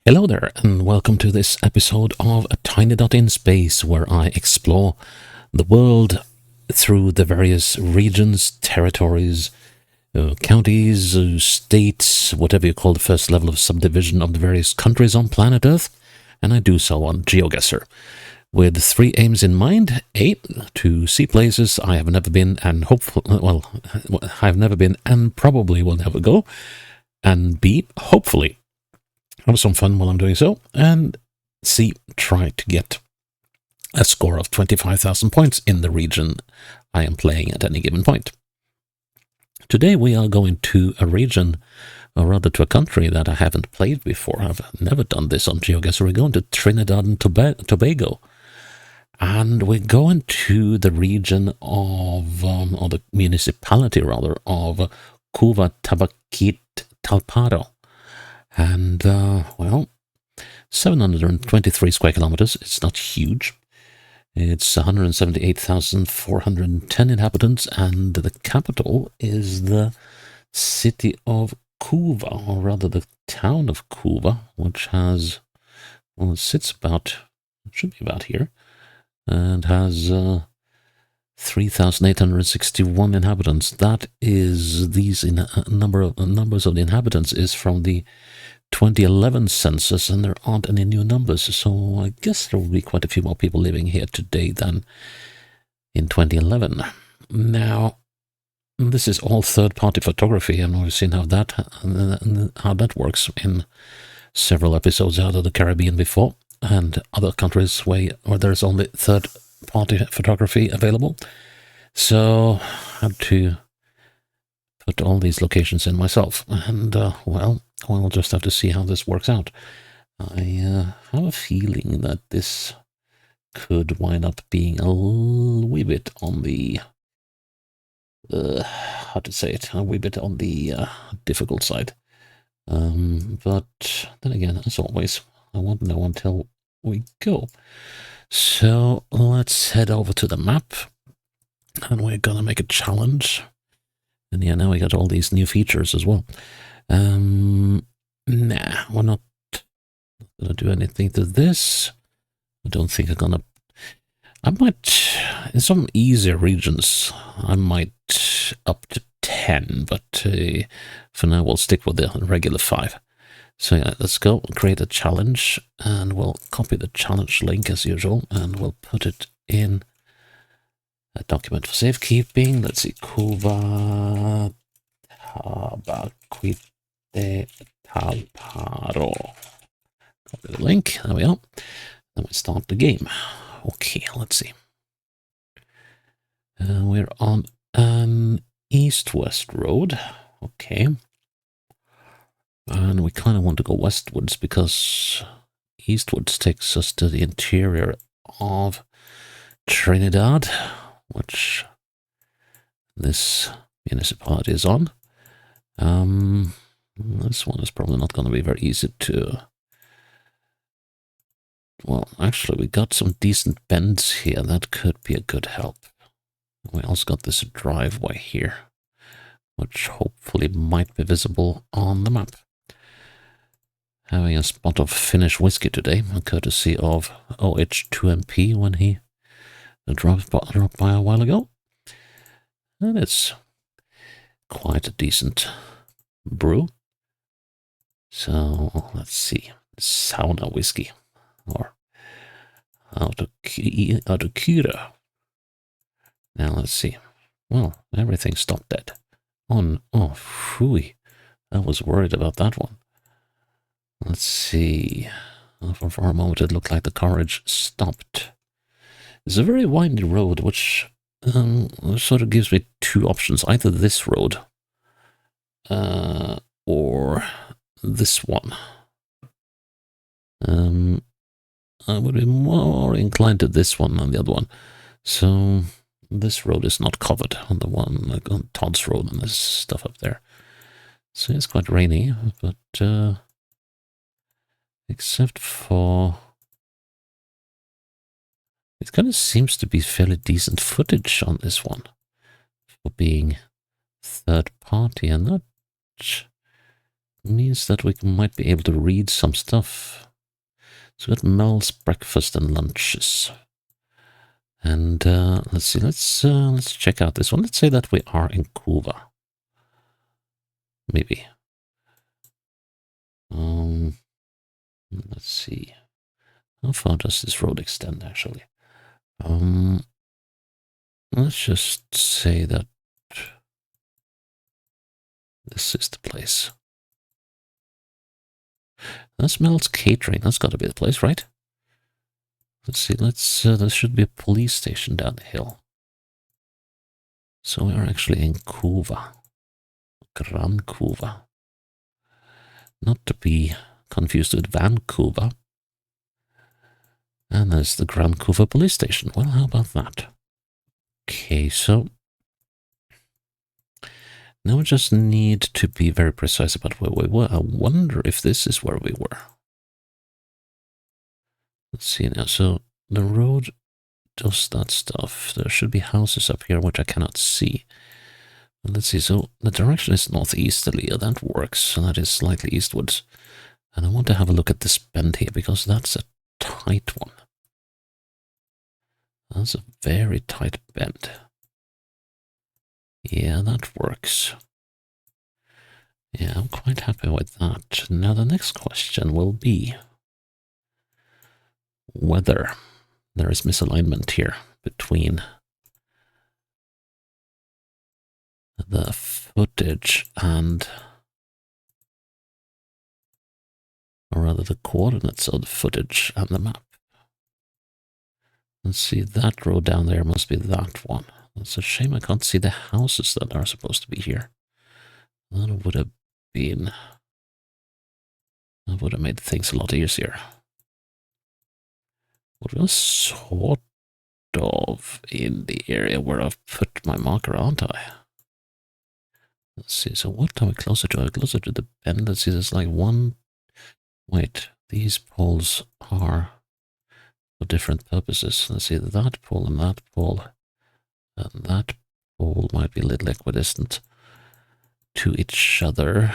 Hello there, and welcome to this episode of A Tiny Dot in Space, where I explore the world through the various regions, territories, counties, states, whatever you call the first level of subdivision of the various countries on planet Earth, and I do so on GeoGuessr, with three aims in mind. A, to see places I have never been and I've never been and probably will never go, and B, hopefully have some fun while I'm doing so, and C, try to get a score of 25,000 points in the region I am playing at any given point. Today we are going to a region, or rather to a country that I haven't played before. I've never done this on GeoGuessr. We're going to Trinidad and Tobago, and we're going to the region of, or the municipality rather, of Couva-Tabaquite-Talparo. And, 723 square kilometers. It's not huge. It's 178,410 inhabitants, and the capital is the city of Couva, or rather the town of Couva, which has, well, it sits about, it should be about here, and has 3,861 inhabitants. That is, numbers of the inhabitants is from the 2011 census, and there aren't any new numbers, so I guess there will be quite a few more people living here today than in 2011. Now, this is all third-party photography, and we've seen how that works in several episodes out of the Caribbean before, and other countries where there's only third-party photography available. So I had to put all these locations in myself, and we'll just have to see how this works out. I have a feeling that this could wind up being a wee bit on the a wee bit on the difficult side. But then again, as always, I won't know until we go. So let's head over to the map, and we're gonna make a challenge. And yeah, now we got all these new features as well. We're not gonna do anything to this. I don't think I might, in some easier regions, I might up to 10, but for now we'll stick with the regular 5. So yeah, let's go create a challenge, and we'll copy the challenge link as usual, and we'll put it in a document for safekeeping. Let's see, Couva-Tabaquite-Talparo. Copy the link. There we are. Then we start the game. Okay, let's see. We're on an east-west road. Okay. And we kind of want to go westwards because eastwards takes us to the interior of Trinidad, which this municipality is on. This one is probably not going to be very easy to... Well, actually, we got some decent bends here. That could be a good help. We also got this driveway here, which hopefully might be visible on the map. Having a spot of Finnish whiskey today, courtesy of OH2MP when he dropped by a while ago. And it's quite a decent brew. So let's see, sauna whiskey, or autocura. Now let's see. Well, everything stopped dead. Oh, phooey. I was worried about that one. Let's see. For a moment it looked like the carriage stopped. It's a very windy road, which sort of gives me two options. Either this road or this one. I would be more inclined to this one than the other one. So this road is not covered on the one like on Todd's Road and this stuff up there. So it's quite rainy, but except for... It kind of seems to be fairly decent footage on this one for being third party and not means that we might be able to read some stuff. So we got Mel's breakfast and lunches. And let's see, let's check out this one. Let's say that we are in Couva. Maybe. Let's see. How far does this road extend actually? Let's just say that this is the place. That smells catering. That's got to be the place, right? Let's see. There should be a police station down the hill. So we are actually in Couva. Gran Couva. Not to be confused with Vancouver. And there's the Gran Couva police station. Well, how about that? Okay, so now we just need to be very precise about where we were. I wonder if this is where we were. Let's see now. So the road does that stuff. There should be houses up here which I cannot see. Let's see. So the direction is northeasterly. That works. So that is slightly eastwards. And I want to have a look at this bend here because that's a tight one. That's a very tight bend. Yeah, that works. Yeah, I'm quite happy with that. Now the next question will be whether there is misalignment here between the footage and, or rather the coordinates of the footage and the map. Let's see, that road down there must be that one. It's a shame I can't see the houses that are supposed to be here. That would have made things a lot easier. But we're sort of in the area where I've put my marker, aren't I? Let's see, so what are we closer to? Are we closer to the bend? Let's see, there's like one... Wait, these poles are for different purposes. Let's see, that pole and that pole. And that pole might be a little equidistant to each other.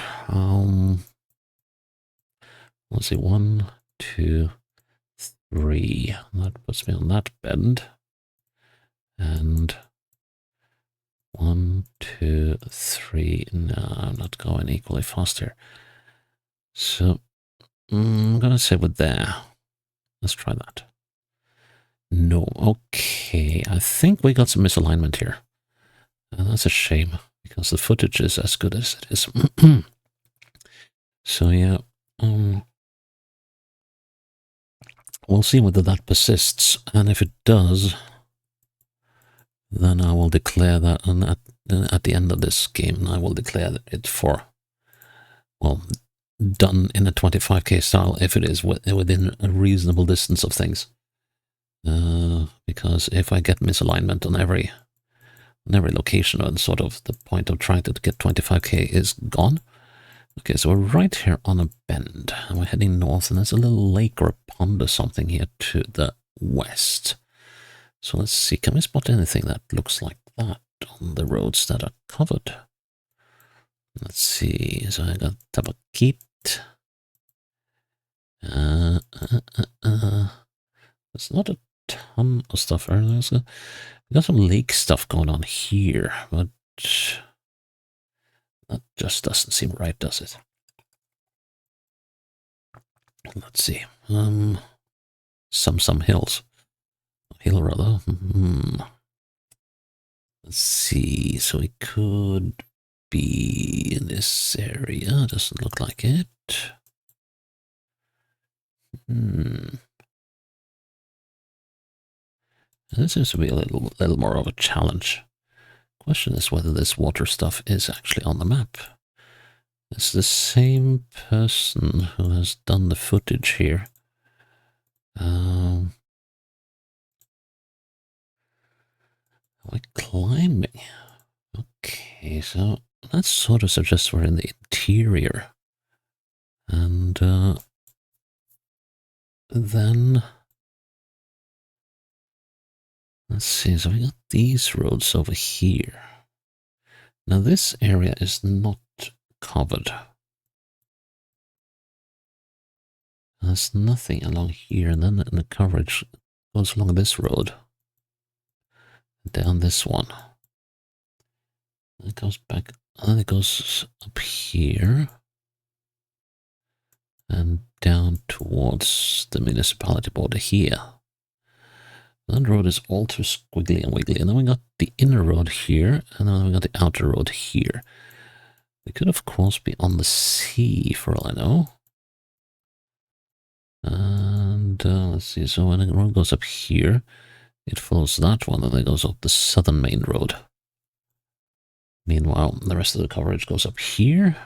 Let's see, 1, 2, 3. That puts me on that bend. And 1, 2, 3. No, I'm not going equally fast here. So I'm gonna say we're there. Let's try that. No, okay. I think we got some misalignment here. And that's a shame because the footage is as good as it is. So yeah, we'll see whether that persists, and if it does, then I will declare that, and at the end of this game, I will declare it for, well, done in a 25k style if it is within a reasonable distance of things. Because if I get misalignment on every location, and sort of the point of trying to get 25k is gone. Okay, so we're right here on a bend, and we're heading north, and there's a little lake or a pond or something here to the west. So let's see, can we spot anything that looks like that on the roads that are covered? Let's see, so I got Tabaquite. There's not a ton of stuff. We got some lake stuff going on here, but that just doesn't seem right, does it? Let's see. Some hills. Hill, rather. Let's see. So it could be in this area. Doesn't look like it. This seems to be a little more of a challenge. Question is whether this water stuff is actually on the map. It's the same person who has done the footage here. Are we climbing? Okay, so that sort of suggests we're in the interior. And then let's see, so we got these roads over here. Now this area is not covered. There's nothing along here, and then the coverage goes along this road. Down this one. It goes back, and then it goes up here. And down towards the municipality border here. That road is all too squiggly and wiggly. And then we got the inner road here, and then we got the outer road here. We could, of course, be on the sea, for all I know. And let's see, so when the road goes up here, it follows that one, and then it goes up the southern main road. Meanwhile, the rest of the coverage goes up here,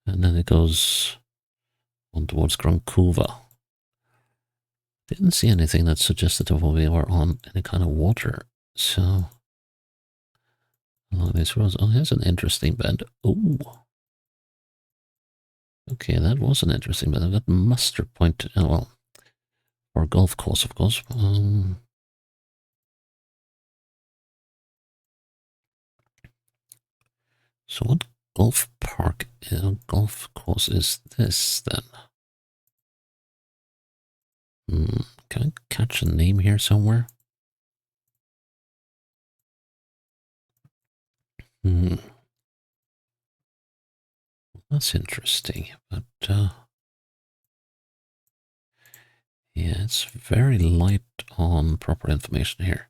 and then it goes on towards Grand Couva. Didn't see anything that suggested that we were on any kind of water, so along these roads. Oh, here's an interesting bend. Oh, okay, that was an interesting bend. I've got mustard point. Well, or golf course, of course. So what golf park, golf course is this then? Can I catch a name here somewhere? That's interesting, but yeah, it's very light on proper information here,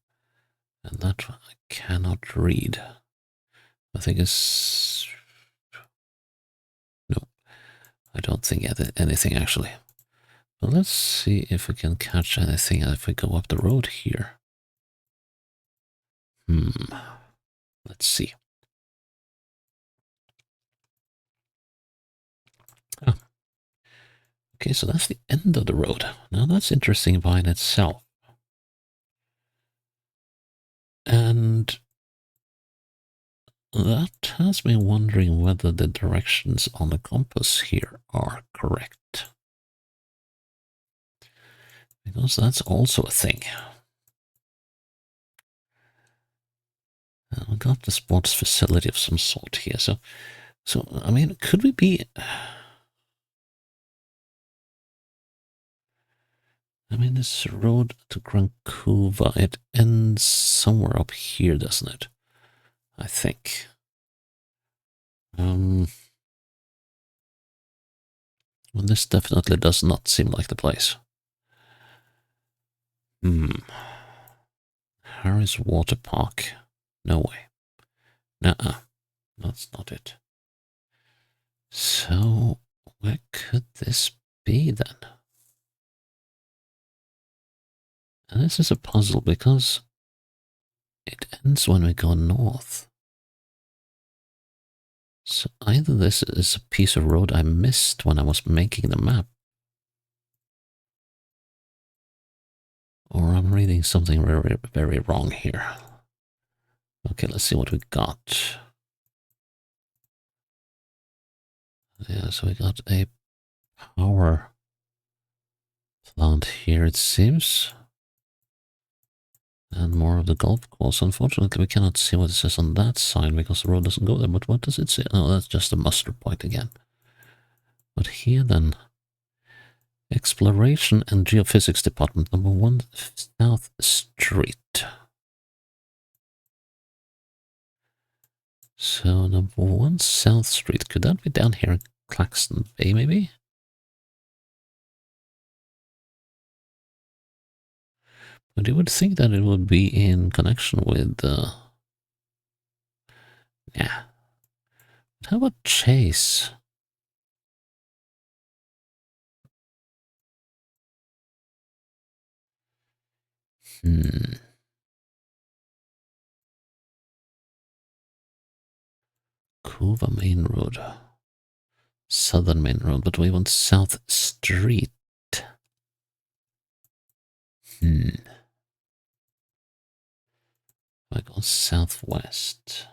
and that I cannot read. I think it's... No, I don't think anything actually. But let's see if we can catch anything if we go up the road here. Let's see. Oh. Okay, so that's the end of the road. Now that's interesting by in itself. And that has me wondering whether the directions on the compass here are correct. Because that's also a thing. We got the sports facility of some sort here. So I mean, could we be... I mean, this road to Grand Couva, it ends somewhere up here, doesn't it? I think. Well, this definitely does not seem like the place. Harris Water Park. No way. Nuh-uh. That's not it. So, where could this be then? And this is a puzzle because it ends when we go north. So either this is a piece of road I missed when I was making the map, or I'm reading something very, very wrong here. Okay, let's see what we got. Yeah, so we got a power plant here, it seems. And more of the golf course. Unfortunately, we cannot see what it says on that sign because the road doesn't go there. But what does it say? Oh, that's just a muster point again. But here then, Exploration and Geophysics Department, number 1 South Street. So number 1 South Street, could that be down here in Claxton Bay maybe? But you would think that it would be in connection with, yeah. But how about Chase? Couva Main Road. Southern Main Road, but we want South Street. I go southwest.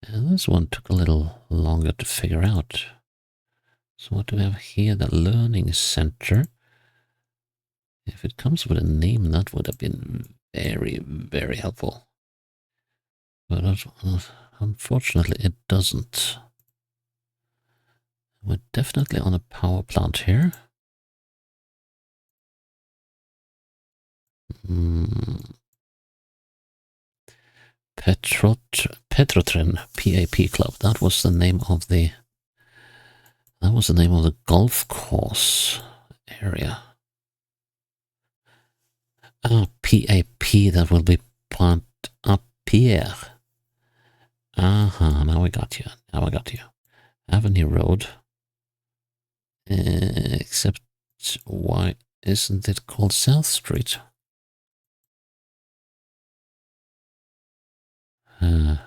And this one took a little longer to figure out. So what do we have here? The Learning Center. If it comes with a name, that would have been very, very helpful. But unfortunately, it doesn't. We're definitely on a power plant here. Petrotrin PAP Club. That was the name of the. That was the name of the golf course area. Ah, PAP. That will be Plant à Pierre. Now I got you. Now I got you. Avenue Road. Except, why isn't it called South Street? The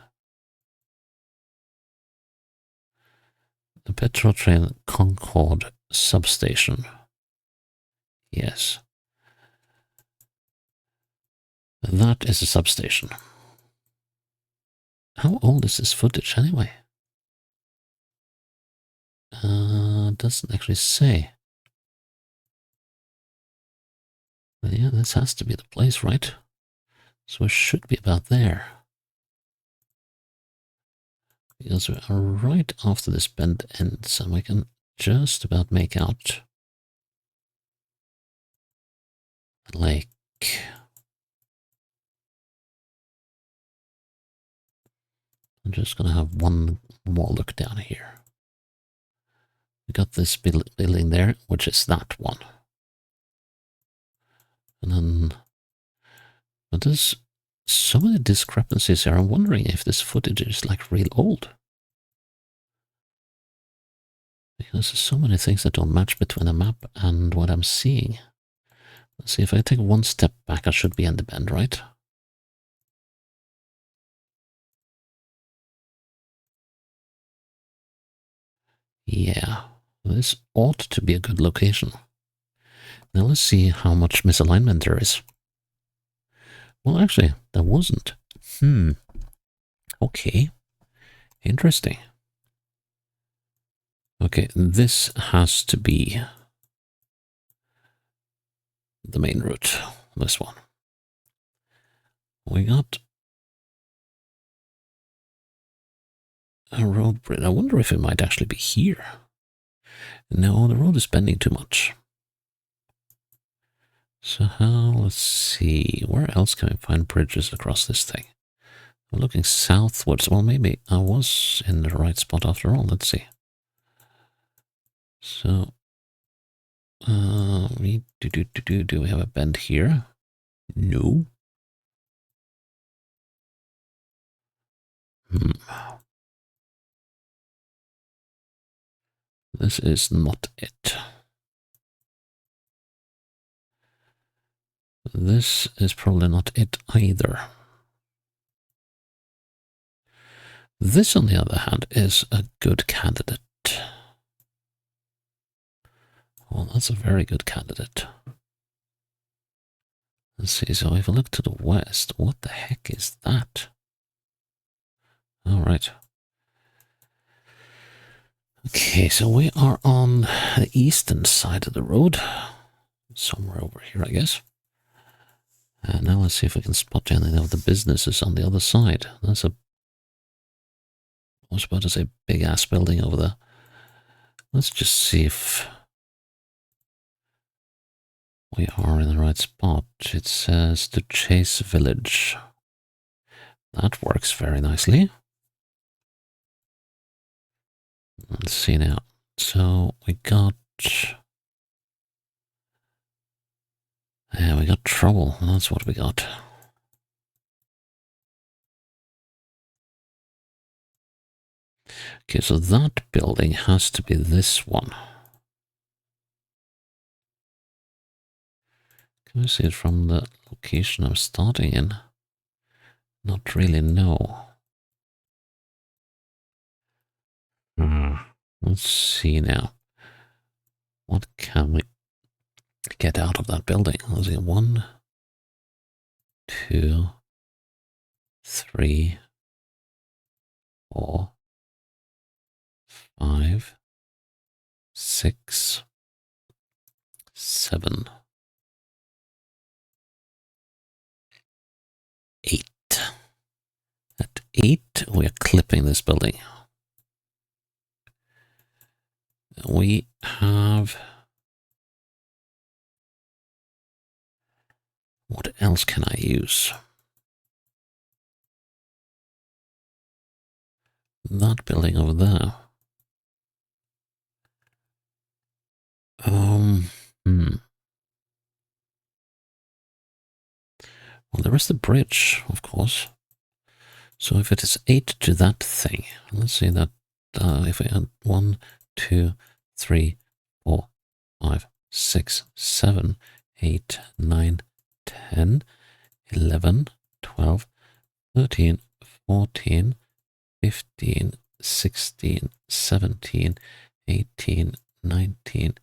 Petrotrin Concord substation. Yes. That is a substation. How old is this footage anyway? Doesn't actually say. But yeah, this has to be the place, right? So it should be about there. Because we are right after this bend ends, and we can just about make out the lake. I'm just gonna have one more look down here. We got this building there, which is that one. And then, but there's so many discrepancies here. I'm wondering if this footage is like real old. Because there's so many things that don't match between the map and what I'm seeing. Let's see, if I take one step back, I should be in the bend, right? Yeah, this ought to be a good location. Now let's see how much misalignment there is. Well, actually, there wasn't. Okay. Interesting. Okay, this has to be the main route. This one. We got a road bridge. I wonder if it might actually be here. No, the road is bending too much. So let's see, where else can we find bridges across this thing? I'm looking southwards. Well, maybe I was in the right spot after all. Let's see. So, do we have a bend here? No. This is not it. This is probably not it either. This, on the other hand, is a good candidate. Well, that's a very good candidate. Let's see, so if I look to the west, what the heck is that? All right. Okay, so we are on the eastern side of the road. Somewhere over here, I guess. And now let's see if we can spot any of the businesses on the other side. That's a, I was about to say big ass building over there. Let's just see if we are in the right spot. It says the Chase Village. That works very nicely. Let's see now. So we got trouble. That's what we got. Okay, so that building has to be this one. Can we see it from the location I'm starting in? Not really, no. Let's see now. What can we get out of that building? Let's see, 1, 2, 3, 4, 5, 6, 7, 8. That 8, we are clipping this building. We have... What else can I use? That building over there. Well, there is the bridge, of course. So if it is 8 to that thing, let's see that if we add 1, 2, 3, 4, 5, 6, 7, 8, 9, 10, 11, 12, 13, 14, 15, 16, 17, 18, 19,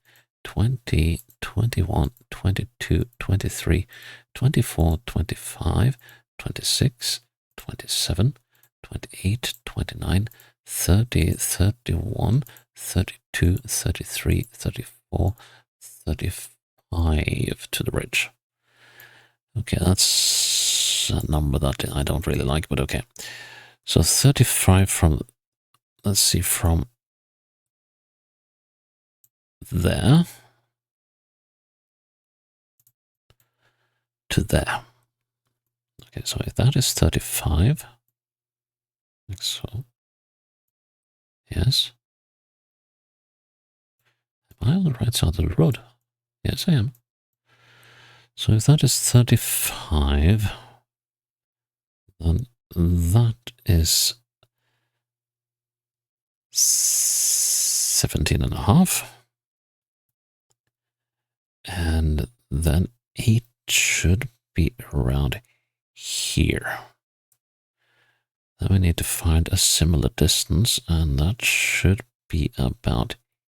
20, 21, 22, 23, 24, 25, 26, 27, 28, 29, 30, 31, 32, 33, 34, 35 to the bridge. Okay, that's a number that I don't really like, but okay. So 35 from, let's see, from there to there. Okay, so if that is 35, like so. Yes. Am I on the right side of the road? Yes, I am. So if that is 35, then that is 17.5. And then 8 should be around here. Then we need to find a similar distance, and that should be about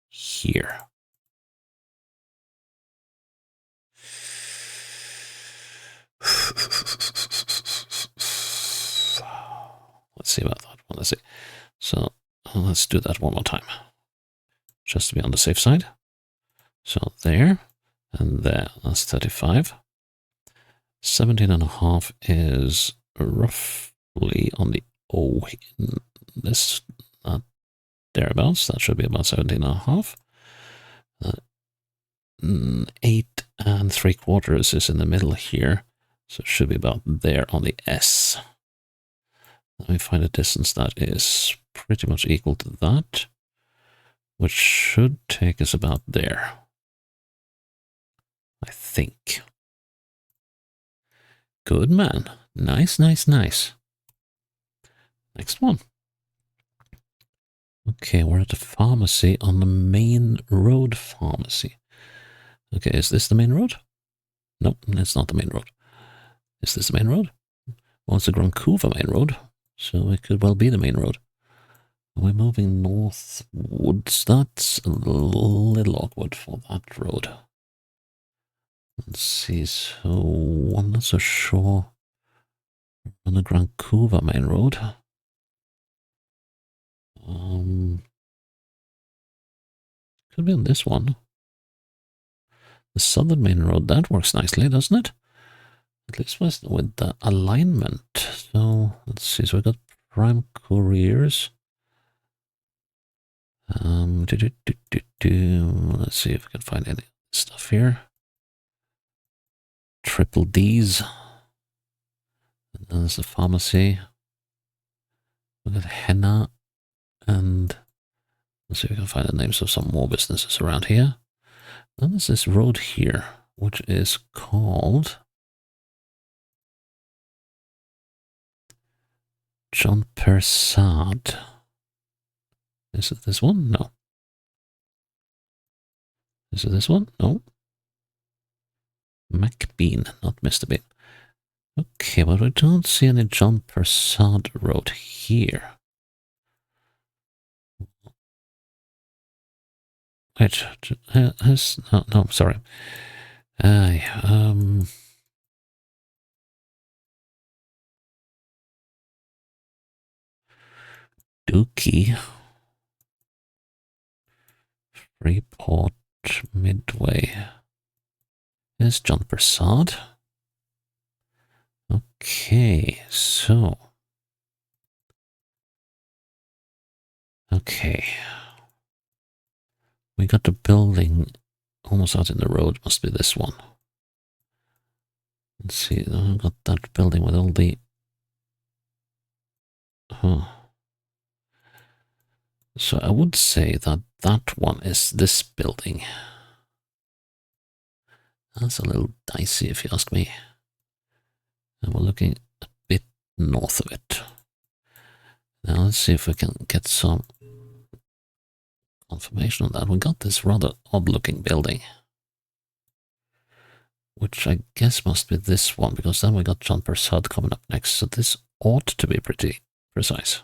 here. Let's see about that one. Let's see. So let's do that one more time, just to be on the safe side. So there and there, that's 35. 17.5 is roughly on the O in this thereabouts. That should be about 17.5. 8 3/4 is in the middle here, so it should be about there on the S. Let me find a distance that is pretty much equal to that, which should take us about there, I think. Good man. Nice, nice, nice. Next one. Okay, we're at the pharmacy on the main road pharmacy. Okay, is this the main road? Nope, that's not the main road. Is this the main road? Well, it's the Grand Couva main road, so it could well be the main road. We're moving northwards. That's a little awkward for that road. Let's see, so I'm not so sure on the Grand Couva main road. Could be on this one. The southern main road, that works nicely, doesn't it? At least with the alignment. So let's see. So we got prime couriers. Let's see if we can find any stuff here. Triple D's. And then there's the pharmacy. We got henna, and let's see if we can find the names of some more businesses around here. Then there's this road here, which is called John Persad. Is it this one? No. Is it this one? No. MacBean, not Mr. Bean. Okay, but we don't see any John Persad road here. Wait, no, sorry. Dookie. Freeport Midway. There's John Persad. Okay, so Okay. We got the building almost out in the road. Must be this one. Let's see. I got that building with all the... Huh. So I would say that that one is this building. That's a little dicey if you ask me. And we're looking a bit north of it. Now let's see if we can get some confirmation on that. We got this rather odd looking building, which I guess must be this one, because then we got John Persad coming up next, so this ought to be pretty precise.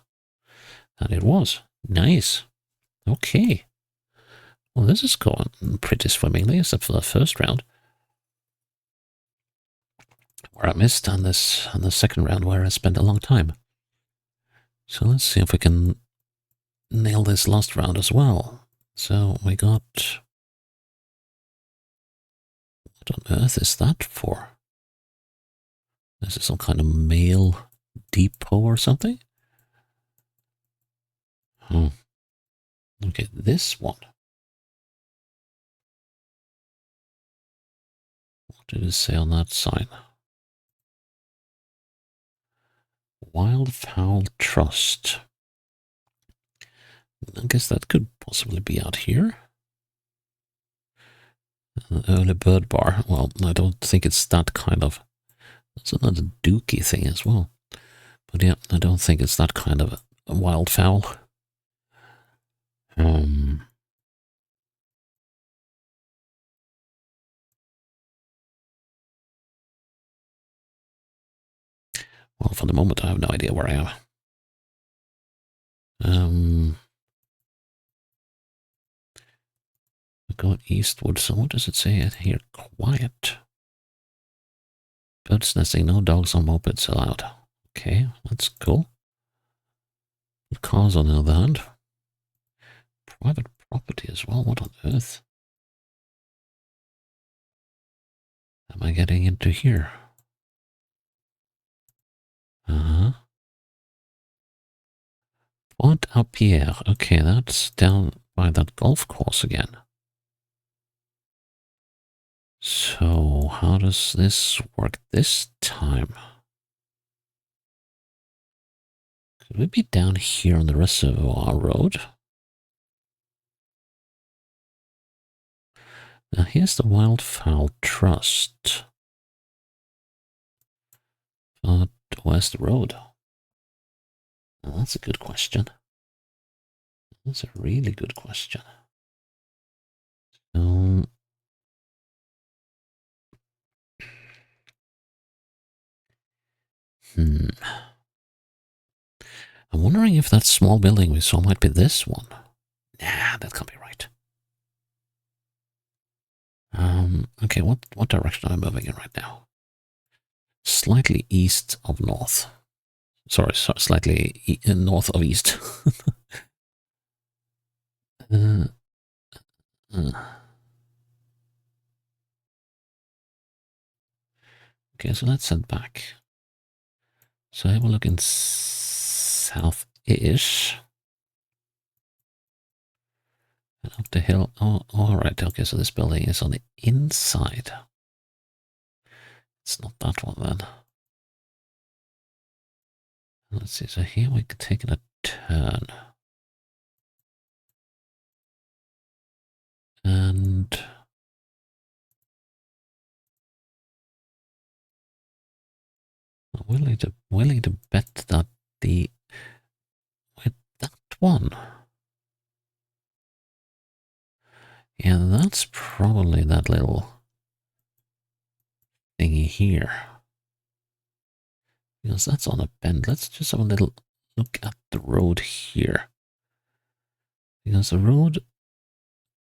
And it was. Nice. Okay. Well, this is going pretty swimmingly, except for the first round, where I missed, and the second round, where I spent a long time. So let's see if we can nail this last round as well. So we got... What on earth is that for? This is some kind of mail depot or something? Oh. Okay, this one. What did it say on that sign? Wildfowl Trust. I guess that could possibly be out here. Early bird bar. Well, I don't think it's that kind of... It's another dookie thing as well. But yeah, I don't think it's that kind of a wildfowl. Well, for the moment, I have no idea where I am. We're going eastward, so what does it say here? Quiet. Birds nesting, no dogs or mopeds allowed. Okay, that's cool. Cars on the other hand. Private property as well, what on earth? Am I getting into here? Pointe-à-Pierre. Okay, that's down by that golf course again. So, how does this work this time? Could we be down here on the Reservoir Road? Now, here's the Wildfowl Trust. But where's the road? Now, that's a good question. That's a really good question. So, I'm wondering if that small building we saw might be this one. Nah, that can't be right. Okay, what direction am I moving in right now? Slightly east of north. Sorry, slightly north of east. Okay, so let's head back. So I will look in south-ish. And up the hill. Oh, alright, okay, so this building is on the inside. It's not that one then. Let's see, so here we could take a turn. And I'm willing to bet that with that one. Yeah, that's probably that little thingy here. Because that's on a bend. Let's just have a little look at the road here. Because the road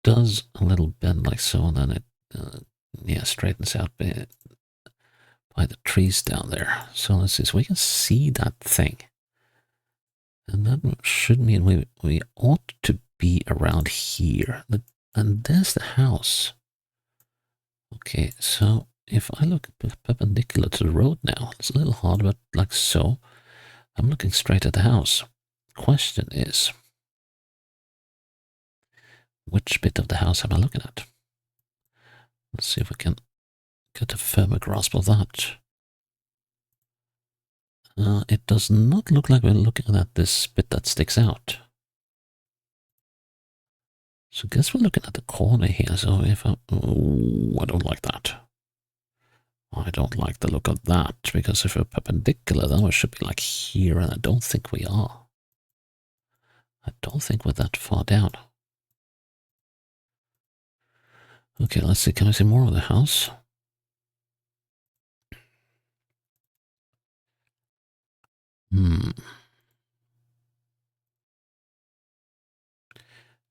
does a little bend like so, and then it straightens out by the trees down there. So let's see, so we can see that thing. And that should mean we ought to be around here. And there's the house. Okay, so if I look perpendicular to the road now, it's a little hard, but like so, I'm looking straight at the house. Question is, Which bit of the house am I looking at? Let's see if we can get a firmer grasp of that. It does not look like we're looking at this bit that sticks out. So I guess we're looking at the corner here. So if I don't like that. I don't like the look of that, because if we're perpendicular, then we should be like here, and I don't think we are. I don't think we're that far down. Okay, let's see. Can I see more of the house?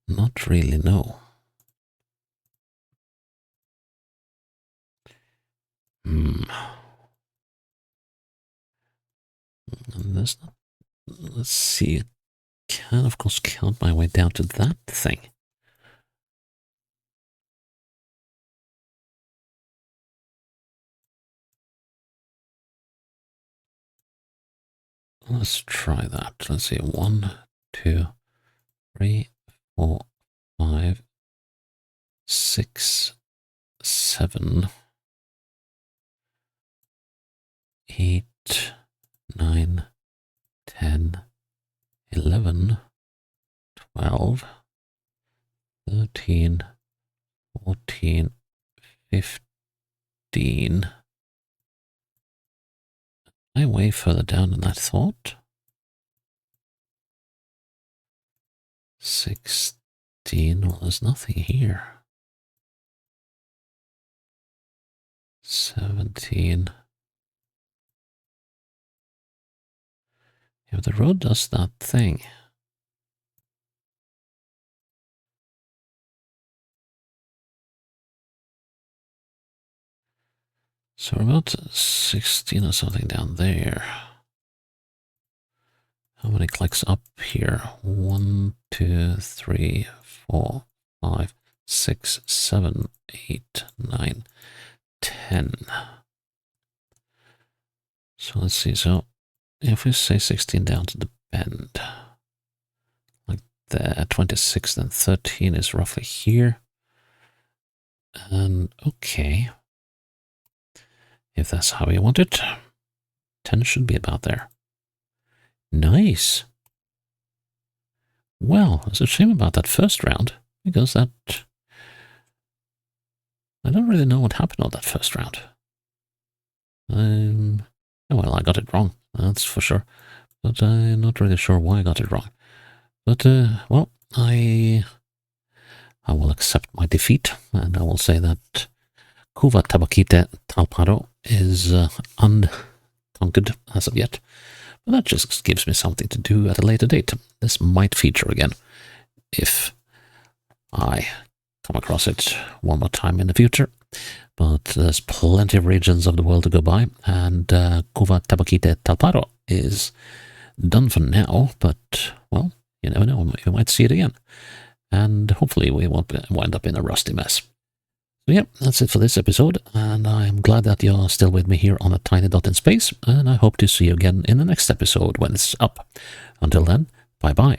Not really, no. And there's not. Let's see. I can, of course, count my way down to that thing. Let's try that. Let's see. 1, 2, 3, 4, 5, 6, 7, 8, 9, 10, 11, 12, 13, 14, 15. Am I way further down than I thought? 16. Well, there's nothing here. 17. Yeah, the road does that thing. So we're about 16 or something down there. How many clicks up here? 1, 2, 3, 4, 5, 6, 7, 8, 9, 10. So let's see. So if we say 16 down to the bend, like there, 26, then 13 is roughly here. And okay, if that's how you want it, 10 should be about there. Nice. Well, it's a shame about that first round, because that... I don't really know what happened on that first round. Oh, well, I got it wrong, that's for sure. But I'm not really sure why I got it wrong. But, well, I will accept my defeat, and I will say that Couva-Tabaquite-Talparo is unconquered as of yet. But that just gives me something to do at a later date. This might feature again if I come across it one more time in the future. But there's plenty of regions of the world to go by, and Couva-Tabaquite-Talparo is done for now, but, well, you never know, we might see it again. And hopefully we won't wind up in a rusty mess. So yeah, that's it for this episode, and I'm glad that you're still with me here on a tiny dot in space, and I hope to see you again in the next episode when it's up. Until then, bye-bye.